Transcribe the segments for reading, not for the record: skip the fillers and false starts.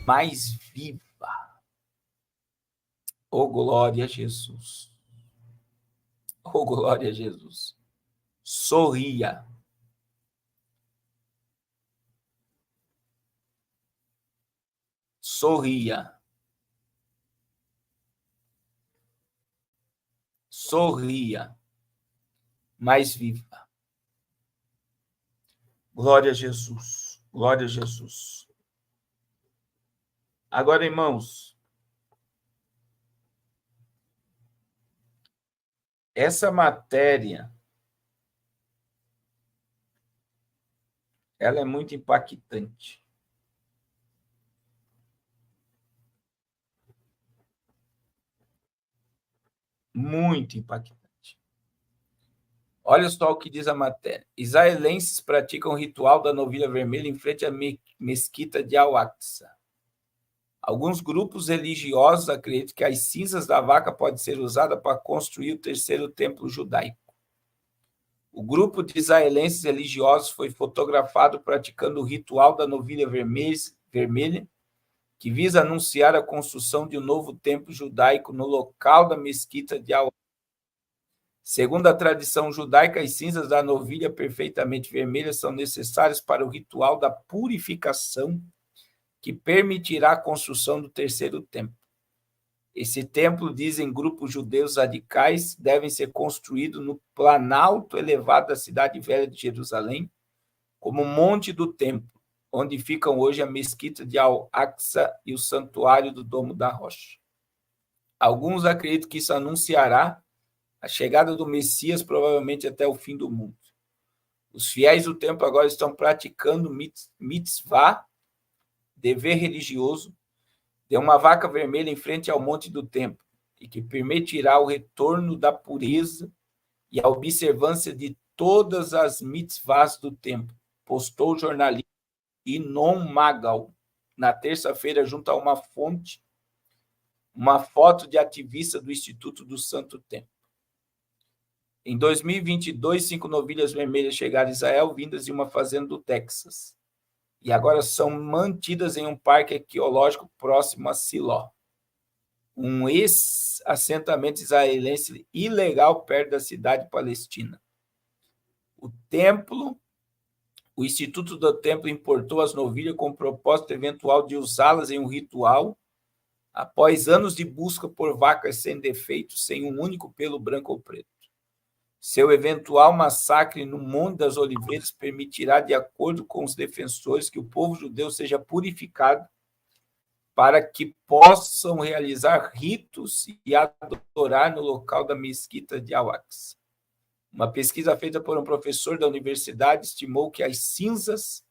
mais viva. Oh, glória a Jesus. Oh, glória a Jesus. Sorria. Sorria. Sorria. Mais viva. Glória a Jesus. Glória a Jesus. Agora, irmãos, essa matéria, ela é muito impactante. Muito impactante. Olha só o que diz a matéria. Israelenses praticam o ritual da novilha vermelha em frente à mesquita de Al-Aqsa. Alguns grupos religiosos acreditam que as cinzas da vaca podem ser usadas para construir o terceiro templo judaico. O grupo de israelenses religiosos foi fotografado praticando o ritual da novilha vermelha, que visa anunciar a construção de um novo templo judaico no local da mesquita de Al-Aqsa. Segundo a tradição judaica, as cinzas da novilha perfeitamente vermelha são necessárias para o ritual da purificação que permitirá a construção do terceiro templo. Esse templo, dizem grupos judeus radicais, deve ser construído no planalto elevado da cidade velha de Jerusalém, como Monte do Templo, onde ficam hoje a mesquita de Al-Aqsa e o santuário do Domo da Rocha. Alguns acreditam que isso anunciará a chegada do Messias, provavelmente até o fim do mundo. Os fiéis do templo agora estão praticando mitzvah, dever religioso, de uma vaca vermelha em frente ao monte do templo, e que permitirá o retorno da pureza e a observância de todas as mitzvahs do templo, postou o jornalista Inon Magal na terça-feira junto a uma fonte, uma foto de ativista do Instituto do Santo Templo. Em 2022, 5 novilhas vermelhas chegaram a Israel, vindas de uma fazenda do Texas, e agora são mantidas em um parque arqueológico próximo a Siló, um ex-assentamento israelense ilegal perto da cidade palestina. O Instituto do Templo importou as novilhas com o propósito eventual de usá-las em um ritual, após anos de busca por vacas sem defeitos, sem um único pelo branco ou preto. Seu eventual massacre no Monte das Oliveiras permitirá, de acordo com os defensores, que o povo judeu seja purificado para que possam realizar ritos e adorar no local da mesquita de Al-Aqsa. Uma pesquisa feita por um professor da universidade estimou que as cinzas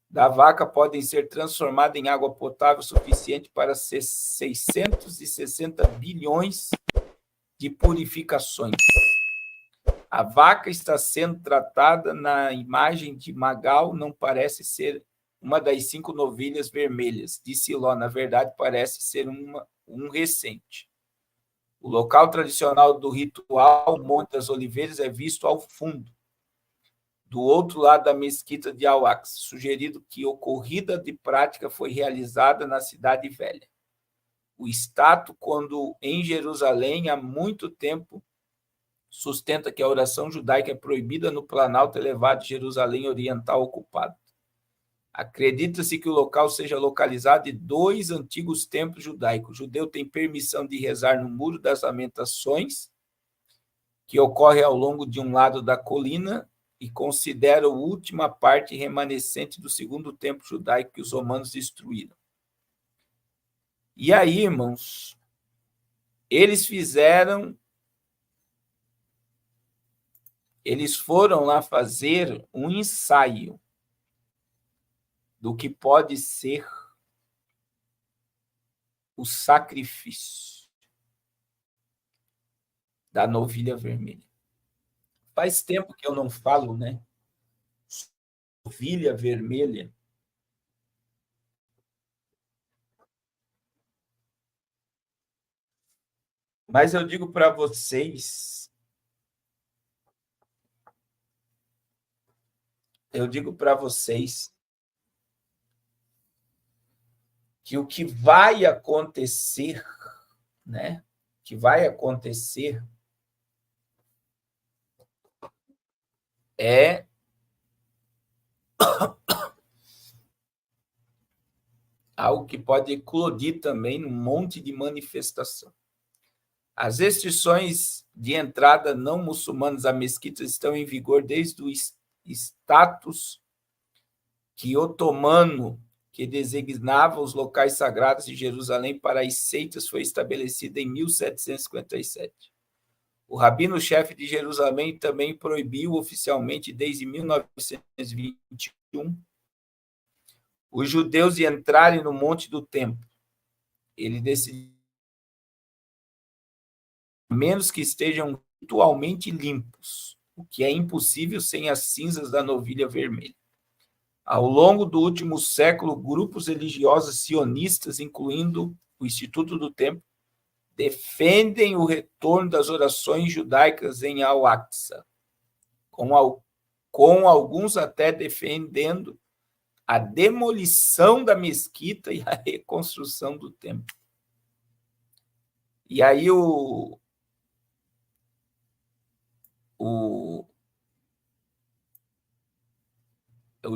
da vaca podem ser transformadas em água potável suficiente para 660 bilhões de purificações. A vaca está sendo tratada na imagem de Magal, não parece ser uma das 5 novilhas vermelhas de Siló, na verdade parece ser um recente. O local tradicional do ritual, Monte das Oliveiras, é visto ao fundo, do outro lado da mesquita de Al-Aqsa, sugerido que a corrida de prática foi realizada na Cidade Velha. O status, quando em Jerusalém, há muito tempo, sustenta que a oração judaica é proibida no Planalto elevado de Jerusalém Oriental ocupado. Acredita-se que o local seja localizado em 2 antigos templos judaicos. O judeu tem permissão de rezar no Muro das Lamentações, que ocorre ao longo de um lado da colina, e considera a última parte remanescente do segundo templo judaico que os romanos destruíram. E aí, irmãos, eles foram lá fazer um ensaio do que pode ser o sacrifício da novilha vermelha. Faz tempo que eu não falo, né? Novilha vermelha. Mas eu digo para vocês, que o que vai acontecer, né? Que vai acontecer é algo que pode eclodir também num monte de manifestação. As restrições de entrada não muçulmanas à mesquita estão em vigor desde o status que otomano, que designava os locais sagrados de Jerusalém para as seitas, foi estabelecida em 1757. O rabino-chefe de Jerusalém também proibiu oficialmente, desde 1921, os judeus de entrarem no Monte do Templo. Ele decidiu, a menos que estejam ritualmente limpos, o que é impossível sem as cinzas da novilha vermelha. Ao longo do último século, grupos religiosos sionistas, incluindo o Instituto do Templo, defendem o retorno das orações judaicas em Al-Aqsa, com alguns até defendendo a demolição da mesquita e a reconstrução do templo. E aí o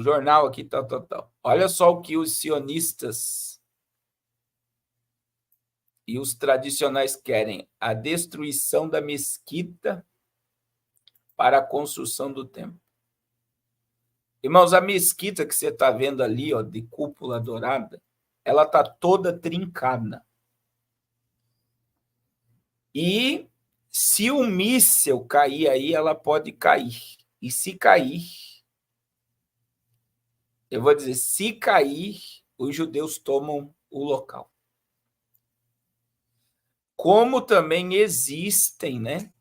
jornal aqui, tal. Olha só o que os sionistas e os tradicionais querem: a destruição da mesquita para a construção do templo. Irmãos, a mesquita que você está vendo ali, ó, de cúpula dourada, ela está toda trincada. E se um míssil cair aí, ela pode cair. E se cair, eu vou dizer, se cair, os judeus tomam o local. Como também existem, né,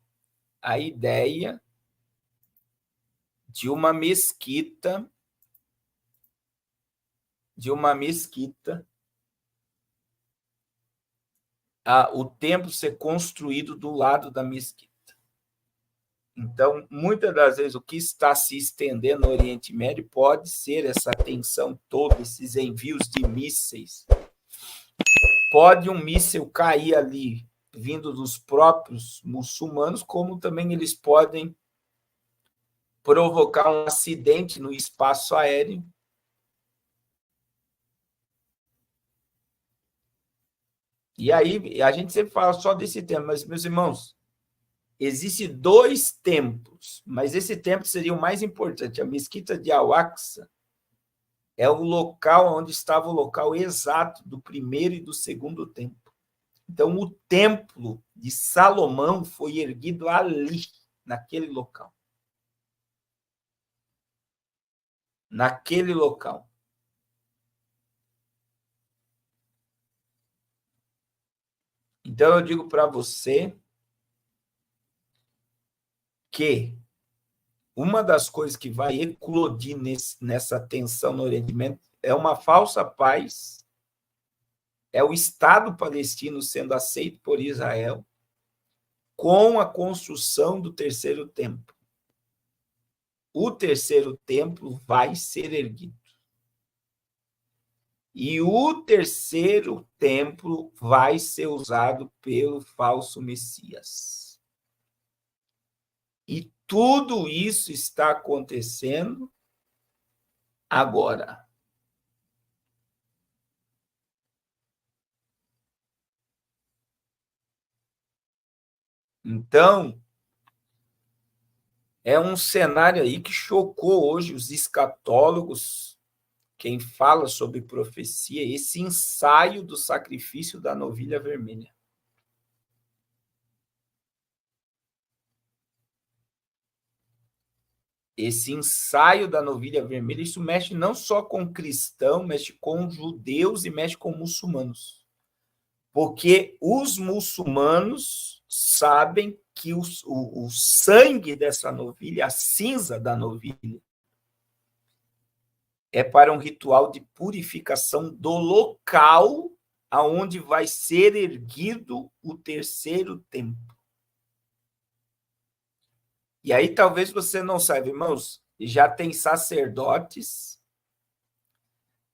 a ideia de uma mesquita, o templo ser construído do lado da mesquita. Então, muitas das vezes, o que está se estendendo no Oriente Médio pode ser essa tensão toda, esses envios de mísseis. Pode um míssil cair ali, vindo dos próprios muçulmanos, como também eles podem provocar um acidente no espaço aéreo. E aí, a gente sempre fala só desse tema, mas, meus irmãos, existem 2 templos, mas esse templo seria o mais importante. A mesquita de Al-Aqsa é o local onde estava o local exato do primeiro e do segundo templo. Então, o templo de Salomão foi erguido ali, naquele local. Naquele local. Então, eu digo para você que uma das coisas que vai eclodir nessa tensão no Oriente Médio é uma falsa paz, é o Estado palestino sendo aceito por Israel com a construção do terceiro templo. O terceiro templo vai ser erguido. E o terceiro templo vai ser usado pelo falso Messias. E tudo isso está acontecendo agora. Então, é um cenário aí que chocou hoje os escatólogos, quem fala sobre profecia, esse ensaio do sacrifício da novilha vermelha. Esse ensaio da novilha vermelha, isso mexe não só com cristão, mexe com judeus e mexe com muçulmanos. Porque os muçulmanos sabem que o sangue dessa novilha, a cinza da novilha, é para um ritual de purificação do local aonde vai ser erguido o terceiro templo. E aí talvez você não saiba, irmãos, já tem sacerdotes,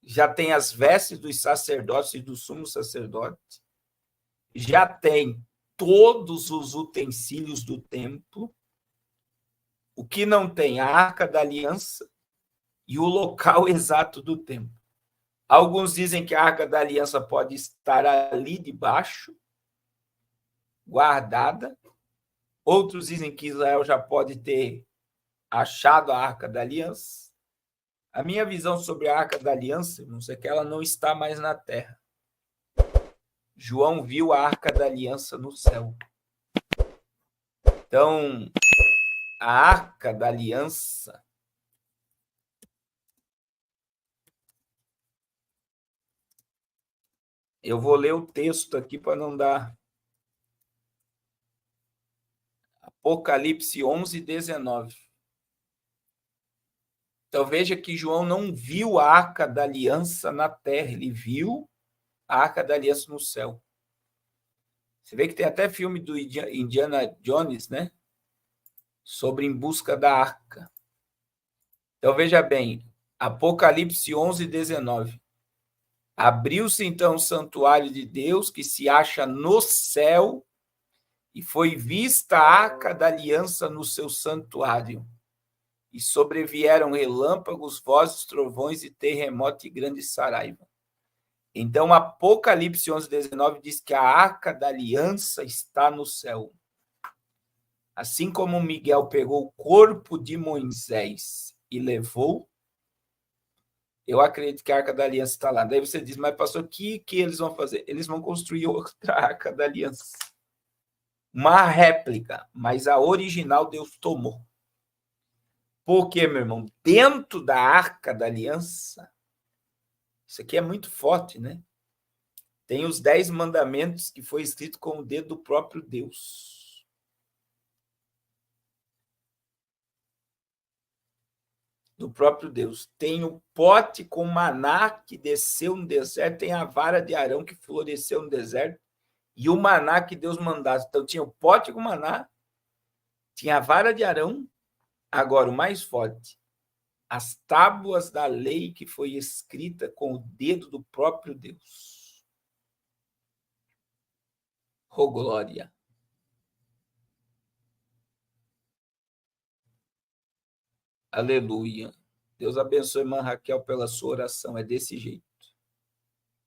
já tem as vestes dos sacerdotes e do sumo sacerdote, já tem todos os utensílios do templo. O que não tem? A Arca da Aliança e o local exato do templo. Alguns dizem que a Arca da Aliança pode estar ali debaixo, guardada. Outros dizem que Israel já pode ter achado a Arca da Aliança. A minha visão sobre a Arca da Aliança, não sei, que ela não está mais na terra. João viu a Arca da Aliança no céu. Então, a Arca da Aliança eu vou ler o texto aqui para não dar. Apocalipse 11, 19. Então, veja que João não viu a Arca da Aliança na terra, ele viu a Arca da Aliança no céu. Você vê que tem até filme do Indiana Jones, né? Sobre Em Busca da Arca. Então, veja bem, Apocalipse 11, 19. Abriu-se, então, o santuário de Deus, que se acha no céu, e foi vista a Arca da Aliança no seu santuário. E sobrevieram relâmpagos, vozes, trovões e terremoto e grande saraiva. Então, Apocalipse 11, 19 diz que a Arca da Aliança está no céu. Assim como Miguel pegou o corpo de Moisés e levou, eu acredito que a Arca da Aliança está lá. Daí você diz, mas pastor, o que eles vão fazer? Eles vão construir outra Arca da Aliança. Uma réplica, mas a original Deus tomou. Porque, meu irmão, dentro da Arca da Aliança, isso aqui é muito forte, né? Tem os 10 mandamentos que foi escrito com o dedo do próprio Deus. Do próprio Deus. Tem o pote com maná que desceu no deserto, tem a vara de Arão que floresceu no deserto, e o maná que Deus mandasse. Então, tinha o pote com maná, tinha a vara de Arão, agora o mais forte, as tábuas da lei que foi escrita com o dedo do próprio Deus. Oh, glória! Aleluia! Deus abençoe a irmã Raquel pela sua oração, é desse jeito.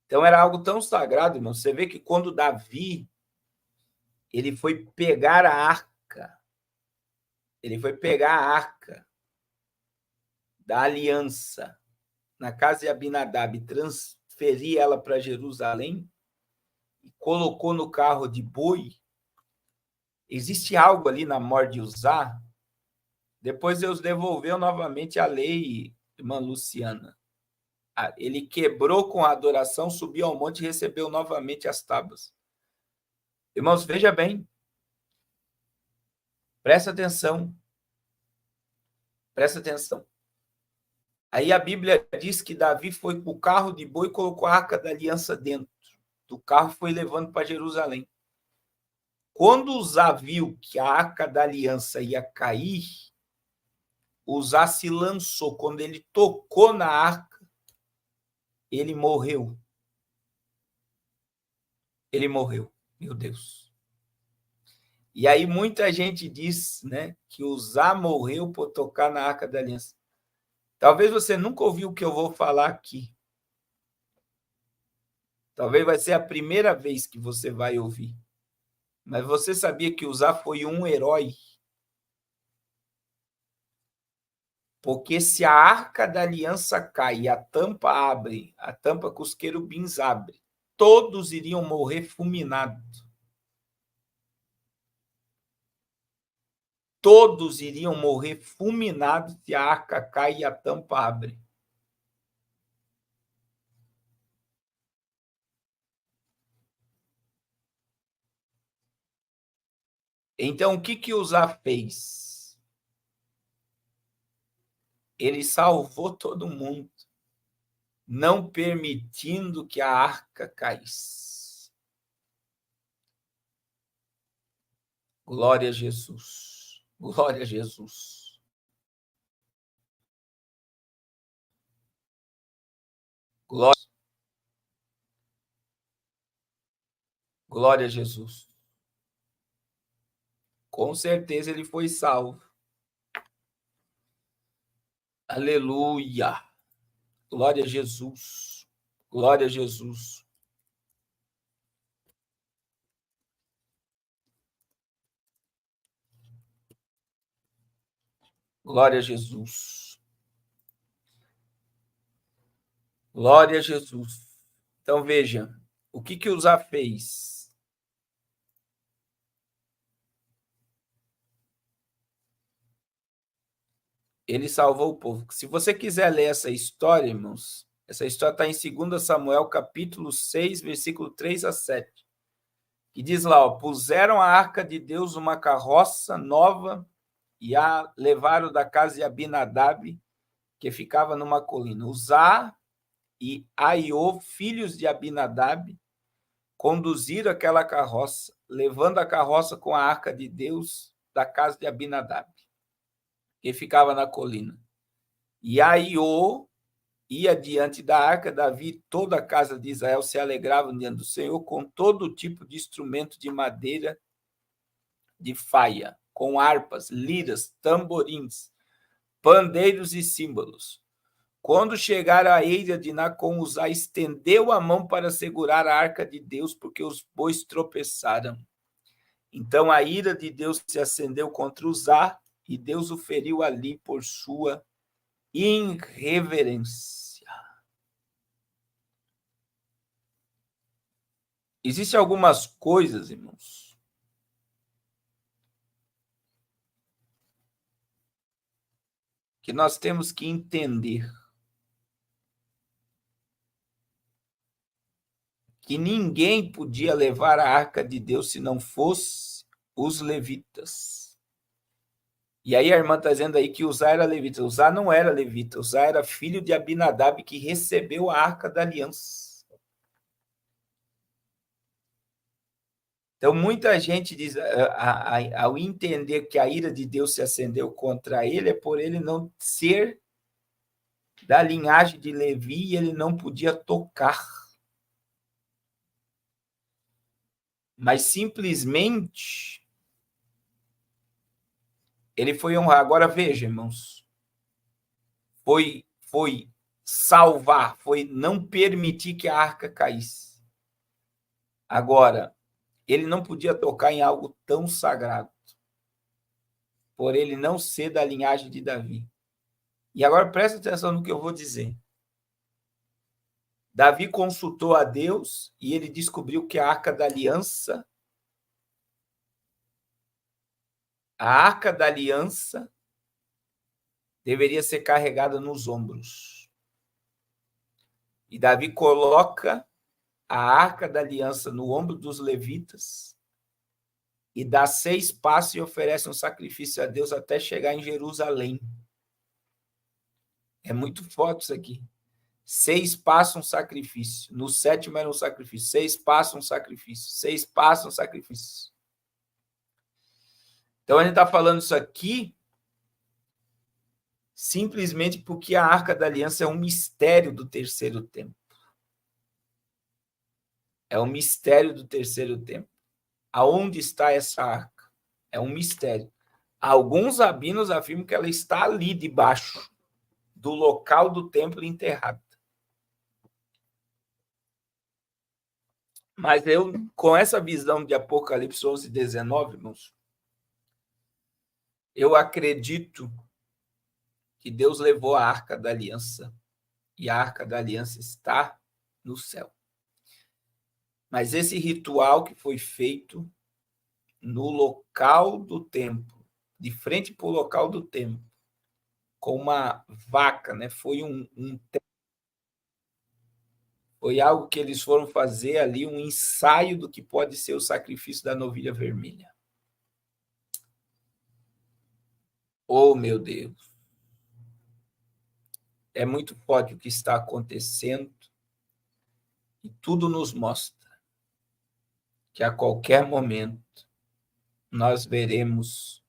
Então, era algo tão sagrado, irmão. Você vê que quando Davi ele foi pegar a arca, da aliança na casa de Abinadab, transferir ela para Jerusalém e colocou no carro de boi. Existe algo ali na morte de Uzá. Depois Deus devolveu novamente a lei, irmã Luciana. Ele quebrou com a adoração, subiu ao monte e recebeu novamente as tábuas. Irmãos, veja bem. Presta atenção. Presta atenção. Aí a Bíblia diz que Davi foi para o carro de boi e colocou a Arca da Aliança dentro do carro, foi levando para Jerusalém. Quando Uzá viu que a Arca da Aliança ia cair, Uzá se lançou. Quando ele tocou na arca, ele morreu. Ele morreu. Meu Deus. E aí muita gente diz, né, que Uzá morreu por tocar na Arca da Aliança. Talvez você nunca ouviu o que eu vou falar aqui. Talvez vai ser a primeira vez que você vai ouvir. Mas você sabia que Uzá foi um herói? Porque se a Arca da Aliança cai e a tampa abre, a tampa que os querubins abre, todos iriam morrer fulminados. Todos iriam morrer fulminados se a arca cai e a tampa abre. Então, o que Uzá fez? Ele salvou todo mundo, não permitindo que a arca caísse. Glória a Jesus. Glória a Jesus. Glória, glória a Jesus. Com certeza ele foi salvo. Aleluia. Glória a Jesus. Glória a Jesus. Glória a Jesus. Glória a Jesus. Então veja, o que Uzá fez? Ele salvou o povo. Se você quiser ler essa história, irmãos, essa história está em 2 Samuel, capítulo 6, versículo 3 a 7. Que diz lá, ó, puseram a arca de Deus numa carroça nova e a levaram da casa de Abinadab, que ficava numa colina. Uzá e Aiô, filhos de Abinadab, conduziram aquela carroça, levando a carroça com a arca de Deus da casa de Abinadab, que ficava na colina. E Aiô ia diante da arca, Davi e toda a casa de Israel se alegravam diante do Senhor com todo tipo de instrumento de madeira de faia, com harpas, liras, tamborins, pandeiros e símbolos. Quando chegaram à eira de Nacon, Uzá estendeu a mão para segurar a arca de Deus, porque os bois tropeçaram. Então a ira de Deus se acendeu contra Uzá, e Deus o feriu ali por sua irreverência. Existem algumas coisas, irmãos, que nós temos que entender. Que ninguém podia levar a arca de Deus se não fosse os levitas. E aí a irmã está dizendo aí que Uzá era levita. Uzá não era levita, Uzá era filho de Abinadab, que recebeu a arca da aliança. Então, muita gente diz, ao entender que a ira de Deus se acendeu contra ele, é por ele não ser da linhagem de Levi e ele não podia tocar. Mas simplesmente ele foi honrar. Agora veja, irmãos, foi salvar, foi não permitir que a arca caísse. Agora, ele não podia tocar em algo tão sagrado, por ele não ser da linhagem de Davi. E agora presta atenção no que eu vou dizer. Davi consultou a Deus e ele descobriu que a arca da aliança deveria ser carregada nos ombros. E Davi coloca a arca da aliança no ombro dos levitas e dá 6 passos e oferece um sacrifício a Deus até chegar em Jerusalém. É muito forte isso aqui. 6 passos, um sacrifício. No 7º era um sacrifício. 6 passos, um sacrifício. 6 passos, um sacrifício. Então, a gente está falando isso aqui simplesmente porque a Arca da Aliança é um mistério do terceiro templo. É um mistério do terceiro templo. Aonde está essa arca? É um mistério. Alguns rabinos afirmam que ela está ali debaixo do local do templo enterrada. Mas eu, com essa visão de Apocalipse 11:19, irmãos, eu acredito que Deus levou a Arca da Aliança e a Arca da Aliança está no céu. Mas esse ritual que foi feito no local do templo, de frente para o local do templo, com uma vaca, né? Foi foi algo que eles foram fazer ali, um ensaio do que pode ser o sacrifício da novilha vermelha. Oh, meu Deus! É muito forte o que está acontecendo e tudo nos mostra que a qualquer momento nós veremos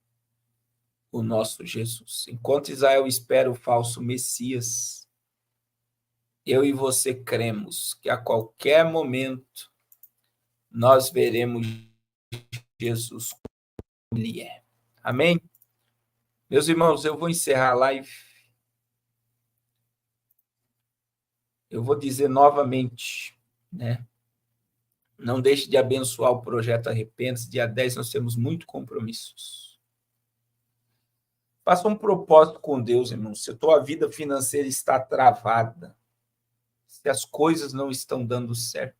o nosso Jesus. Enquanto Israel espera o falso Messias, eu e você cremos que a qualquer momento nós veremos Jesus como Ele é. Amém? Meus irmãos, eu vou encerrar a live. Eu vou dizer novamente, né? Não deixe de abençoar o projeto Arrependa-se. Dia 10 nós temos muitos compromissos. Faça um propósito com Deus, irmão. Se a tua vida financeira está travada, se as coisas não estão dando certo,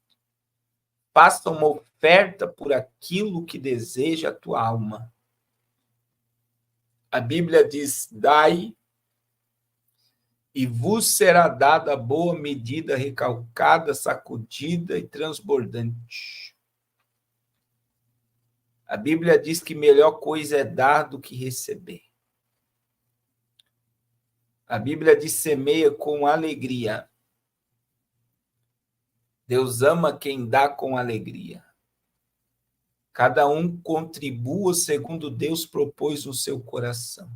faça uma oferta por aquilo que deseja a tua alma. A Bíblia diz: dai e vos será dada boa medida, recalcada, sacudida e transbordante. A Bíblia diz que melhor coisa é dar do que receber. A Bíblia diz: semeia com alegria. Deus ama quem dá com alegria. Cada um contribua segundo Deus propôs no seu coração.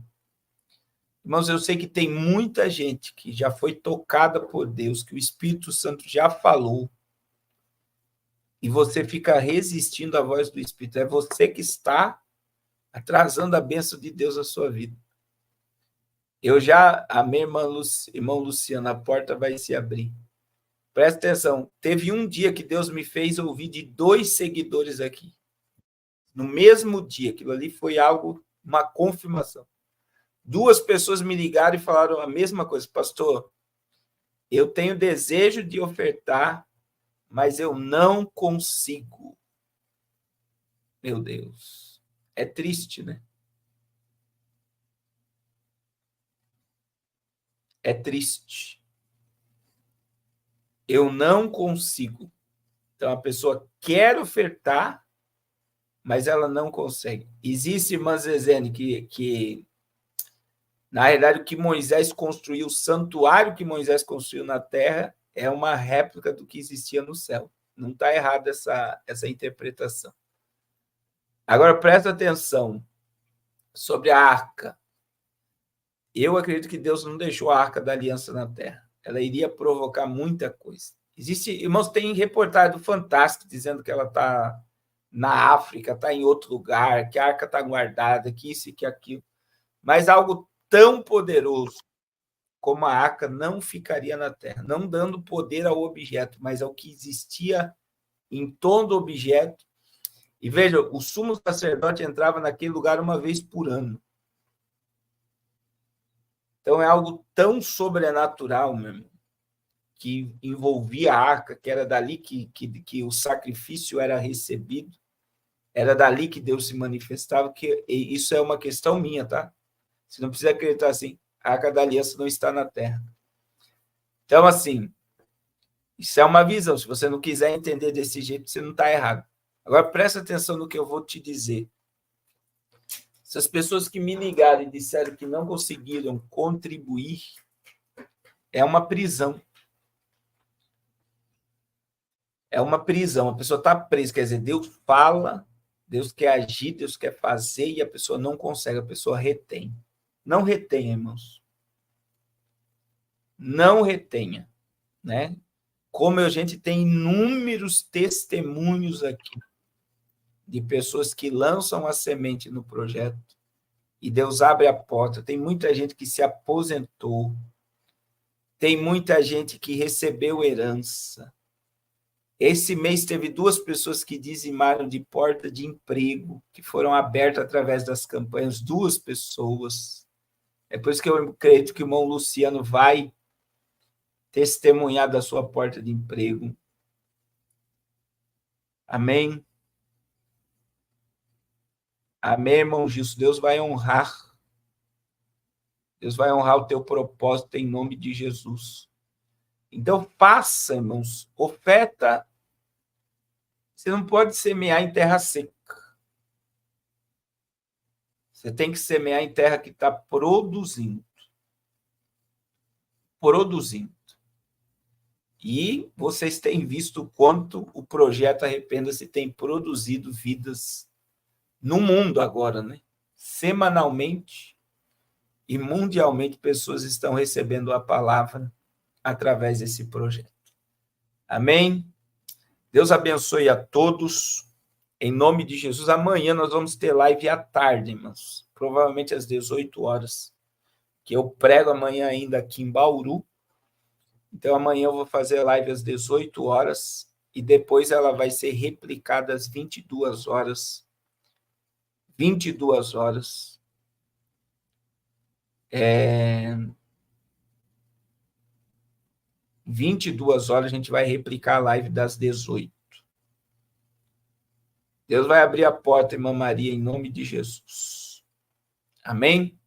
Irmãos, eu sei que tem muita gente que já foi tocada por Deus, que o Espírito Santo já falou, e você fica resistindo à voz do Espírito. É você que está atrasando a bênção de Deus na sua vida. A minha irmã Luciana, a porta vai se abrir. Presta atenção, teve um dia que Deus me fez ouvir de 2 seguidores aqui. No mesmo dia, aquilo ali foi algo, uma confirmação. 2 pessoas me ligaram e falaram a mesma coisa: pastor, eu tenho desejo de ofertar, mas eu não consigo. Meu Deus, é triste, né? É triste. Eu não consigo. Então, a pessoa quer ofertar, mas ela não consegue. Existe, irmã Zezene, que na realidade, o que Moisés construiu, o santuário que Moisés construiu na terra, é uma réplica do que existia no céu. Não está errada essa interpretação. Agora, presta atenção sobre a arca. Eu acredito que Deus não deixou a arca da aliança na terra. Ela iria provocar muita coisa. Irmãos, tem reportagem do Fantástico dizendo que ela está na África, está em outro lugar, que a arca está guardada, que isso e que aquilo. Mas algo tão poderoso como a arca não ficaria na terra, não dando poder ao objeto, mas ao que existia em todo objeto. E veja, o sumo sacerdote entrava naquele lugar uma vez por ano. Então é algo tão sobrenatural, meu irmão, que envolvia a arca, que era dali que o sacrifício era recebido, era dali que Deus se manifestava, que isso é uma questão minha, tá? Você não precisa acreditar assim, a arca da aliança não está na terra. Então, assim, isso é uma visão. Se você não quiser entender desse jeito, você não está errado. Agora, presta atenção no que eu vou te dizer. Essas pessoas que me ligaram e disseram que não conseguiram contribuir, é uma prisão. É uma prisão. A pessoa está presa. Quer dizer, Deus fala, Deus quer agir, Deus quer fazer, e a pessoa não consegue, a pessoa retém. Não retenha, irmãos. Não retenha, né? Como a gente tem inúmeros testemunhos aqui de pessoas que lançam a semente no projeto e Deus abre a porta. Tem muita gente que se aposentou, tem muita gente que recebeu herança. Esse mês teve 2 pessoas que dizimaram de porta de emprego, que foram abertas através das campanhas, 2 pessoas. É por isso que eu acredito que o irmão Luciano vai testemunhar da sua porta de emprego. Amém? Amém, irmão Gilson? Deus vai honrar. Deus vai honrar o teu propósito em nome de Jesus. Então, faça, irmãos, oferta. Você não pode semear em terra seca. Você tem que semear em terra que está produzindo. Produzindo. E vocês têm visto o quanto o projeto Arrependa-se tem produzido vidas no mundo agora, né? Semanalmente e mundialmente, pessoas estão recebendo a palavra através desse projeto. Amém? Deus abençoe a todos. Em nome de Jesus. Amanhã nós vamos ter live à tarde, irmãos. Provavelmente às 18 horas. Que eu prego amanhã ainda aqui em Bauru. Então, amanhã eu vou fazer live às 18 horas. E depois ela vai ser replicada às 22 horas. 22 horas. 22 horas a gente vai replicar a live das 18. Deus vai abrir a porta, irmã Maria, em nome de Jesus. Amém?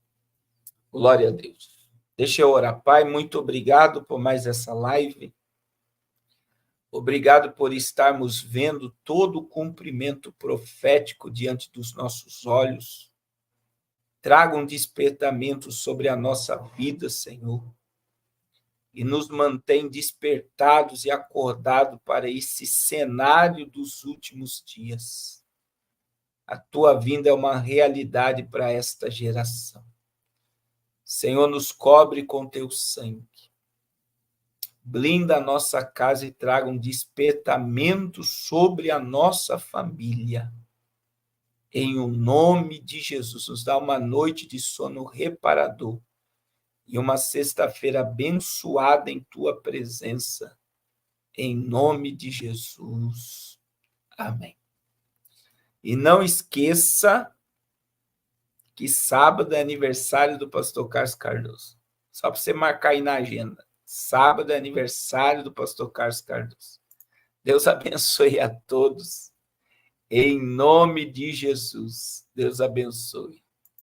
Glória a Deus. Deixa eu orar. Pai, muito obrigado por mais essa live. Obrigado por estarmos vendo todo o cumprimento profético diante dos nossos olhos. Traga um despertamento sobre a nossa vida, Senhor. E nos mantém despertados e acordados para esse cenário dos últimos dias. A tua vinda é uma realidade para esta geração. Senhor, nos cobre com teu sangue. Blinda a nossa casa e traga um despertamento sobre a nossa família. Em o nome de Jesus, nos dá uma noite de sono reparador e uma sexta-feira abençoada em tua presença. Em nome de Jesus. Amém. E não esqueça que sábado é aniversário do pastor Carlos Cardoso. Só para você marcar aí na agenda. Sábado é aniversário do pastor Carlos Cardoso. Deus abençoe a todos. Em nome de Jesus. Deus abençoe.